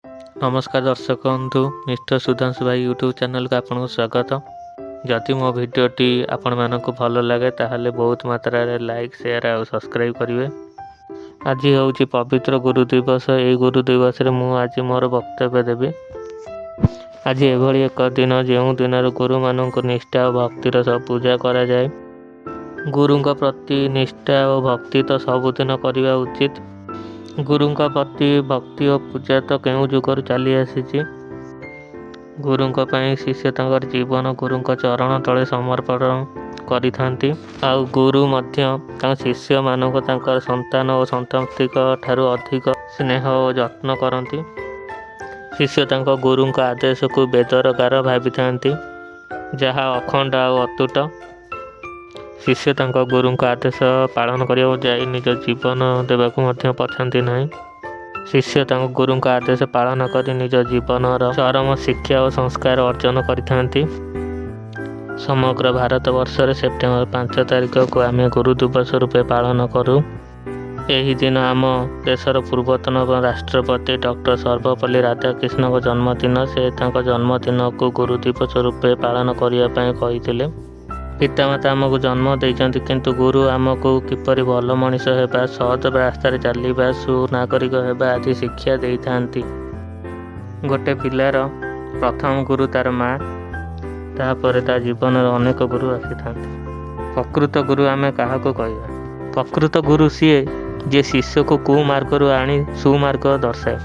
नमस्कार दर्शक बंधु मिस्टर सुधांशु भाई यूट्यूब चैनल को आपको स्वागत। जदि मो भिडटी आपण मानक भल लगे ताहले बहुत मात्रा रे लाइक शेयर और सब्सक्राइब करेंगे। आज हूँ पवित्र गुरु दिवस। ये गुरु दिवस रे मु आज मोर वक्तव्य देवी। आज एभली एक दिन जो दिन गुरु मानक निष्ठा और भक्तिर सब पूजा करा जाए। गुरुंक प्रति निष्ठा और भक्ति तो सबुदिन करवा उचित। गुरुंक प्रति भक्ति और पूजा तो केउ जुगर चली आसी। गुरुंक पई शिष्य तंकर जीवन गुरुंक चरण तले समर्पण करिथांती। आउ गुरु मध्य शिष्य मानक तांकर संतान और संतांतिक ठारू अधिक स्नेह और जत्न करती। शिष्य तांको गुरुंक आदेश को बेदर गार भाविथांती, जहा अखंड और अतुट। शिष्य तांको गुरुंक आदेश पालन करिया जाई निज जीवन देबाकू मध्य पछांती नहीं। शिष्य तांको गुरुंक आदेश पालन करी निज जीवनर चरम शिक्षा और संस्कार अर्जन करिथांती। समग्र भारत वर्ष रे सेप्टेम्बर 5 तारिख को आम गुरु दिवस रूपे पालन करूँ। यही दिन आम देशर पूर्वतन राष्ट्रपति डॉक्टर सर्वपल्ली राधाकृष्ण को जन्मदिन। से जन्मदिन को गुरु दिवस रूपे पालन करने कही। पितामाता आमको जन्म देइचंती, किंतु गुरु आमको किपरि भल मनीष हेबा, सहज रास्तार चलवा, सुनागरिक हेबा आदि शिक्षा देई थांती। गोटे पिलार प्रथम गुरु तार माँ, तापर ता जीवन अनेक गुरु आसी थांती। प्रकृत गुरु आमे काहाको कहबा? प्रकृत गुरु सीए जे शिष्य को कुमार्ग आनी सुमार्ग दर्शाए।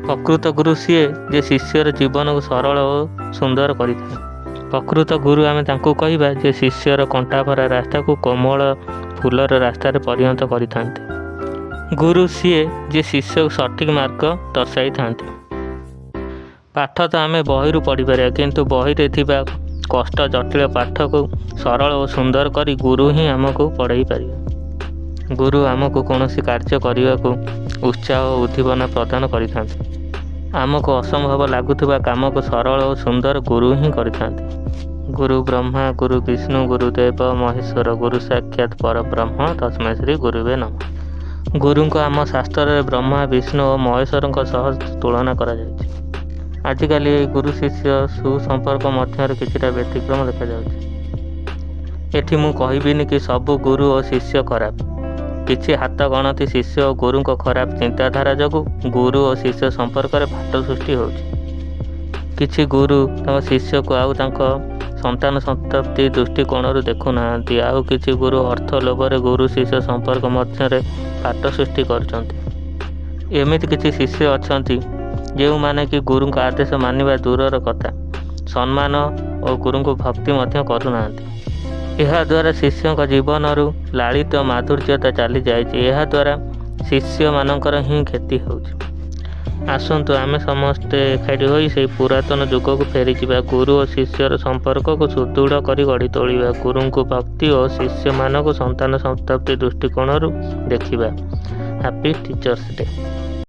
प्रकृत गुरु सीए जे शिष्यर जीवन को सरल और सुंदर करिଥାଏ। प्रकृत गुरु आमे तांको कहबा जे शिष्यर कंटा भरा रास्ता को कोमल फूलर रास्ता परिणत करिथांते। गुरु सीए जे शिष्य को सठिक मार्ग दर्शाई थांते। पाठ तो आमे बहिरु पढ़ी पारिया, किंतु बहिरे थिबा कष्ट जटिल पाठ को सरल और सुंदर करी गुरु ही आमको पढ़ाई पारिया। गुरु आमको कौनसी कार्य करने को उत्साह और उद्दीपना प्रदान करिथांते। आमको असंभव लगुवा काम को सरल और सुंदर गुरु ही करिथांते। गुरु ब्रह्मा गुरु विष्णु गुरुदेव महेश्वर गुरु साक्षात पर ब्रह्म तस्मै श्री गुरुवे नमः। गुरु को आम शास्त्र में ब्रह्मा विष्णु और महेश्वर सह तुलना करा जायछि। आजिकल गुरु शिष्य सुसंपर्क मध्य किछिटा व्यतिक्रम देखा जाउछि। एठी मु कहबिनी कि सब गुरु और शिष्य खराब। किछि हाथ गणति शिष्य और गुरु को खराब चिंताधारा जगु गुरु और शिष्य संपर्क में फाट सृष्टि होछि। किछि गुरु तांको शिष्य को आउ तांको संतान संतप्ति दृष्टिकोण देखु नाहांती। आउ किछि गुरु अर्थ लोभरे गुरु शिष्य संपर्क मध्य फाट सृष्टि करछंती। एमिति किछि शिष्य अछंती जो माने कि गुरु का आदेश मानिबा दूरर कथा, सम्मान और गुरु को भक्ति मध्य करू नाहांती। यह द्वारा शिष्य जीवन लालित माधुर्यता चली जाए। यह द्वारा शिष्य मानकर ही क्षति होउछि। आसंतु आमे समस्ते एकाठी होई से पुरातन युग को फेरी जिबा। गुरु और शिष्यर संपर्क को सुदृढ़ करी गढ़ी तोलिबा। गुरु को भक्ति और शिष्य मान को संतान संताप्ति दृष्टिकोण देखिबा। Happy teachers day.